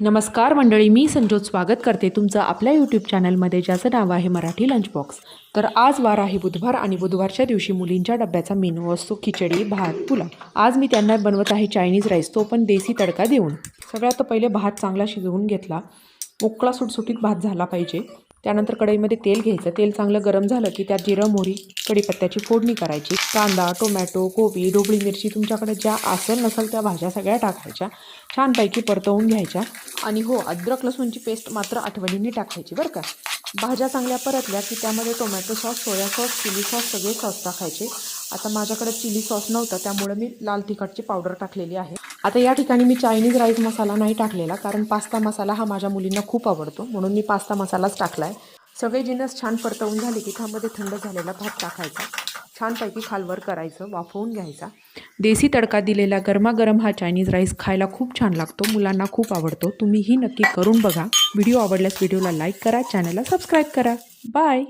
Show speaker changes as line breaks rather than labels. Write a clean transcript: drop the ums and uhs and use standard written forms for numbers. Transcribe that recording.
नमस्कार मंडळी, मी संजोत स्वागत करते तुमचं आपल्या यूट्यूब चॅनलमध्ये, ज्याचं नाव आहे मराठी लंच बॉक्स. तर आज वार आहे बुधवार आणि बुधवारच्या दिवशी मुलींच्या डब्याचा मेनू असतो खिचडी, भात, पुलाव. आज मी त्यांना बनवत आहे चायनीज राईस, तो पण देसी तडका देऊन. सगळ्यात पहिले भात चांगला शिजवून घेतला. मोकळा सुटसुटीत भात झाला पाहिजे. त्यानंतर कढईमध्ये तेल घ्यायचं. तेल चांगलं गरम झालं की त्यात जिरं, मोहरी, कढीपत्त्याची फोडणी करायची. कांदा, टोमॅटो, कोबी, ढोबळी मिरची, तुमच्याकडे ज्या असेल नसेल त्या भाज्या सगळ्या टाकायच्या. छानपैकी परतवून घ्यायच्या. आणि हो, अद्रक लसूणची पेस्ट मात्र आठवणीने टाकायची बरं का. भाज्या चांगल्या परतल्या की त्यामध्ये tomato sauce, soya sauce, chilli sauce सगळे सॉस टाकायचे. आता माझ्याकडे चिली सॉस नव्हतं त्यामुळे मी लाल तिखटची पावडर टाकलेली आहे. आता या ठिकाणी मी चायनीज राईस मसाला नाही टाकलेला, कारण पास्ता मसाला हा माझ्या मुलींना खूप आवडतो, म्हणून मी पास्ता मसालाच टाकला आहे. सगळे जिन्नस छान परतवून झाले की त्यामध्ये थंड झालेला भात टाकायचा. छानपैकी खालवर करायचं, वाफवून घ्यायचा. देसी तडका दिलेला गरमागरम हा चायनीज राईस खायला खूप छान लागतो, मुलांना खूप आवडतो. तुम्हीही नक्की करून बघा. व्हिडिओ आवडल्यास व्हिडिओला लाईक करा, चॅनलला सबस्क्राईब करा. बाय.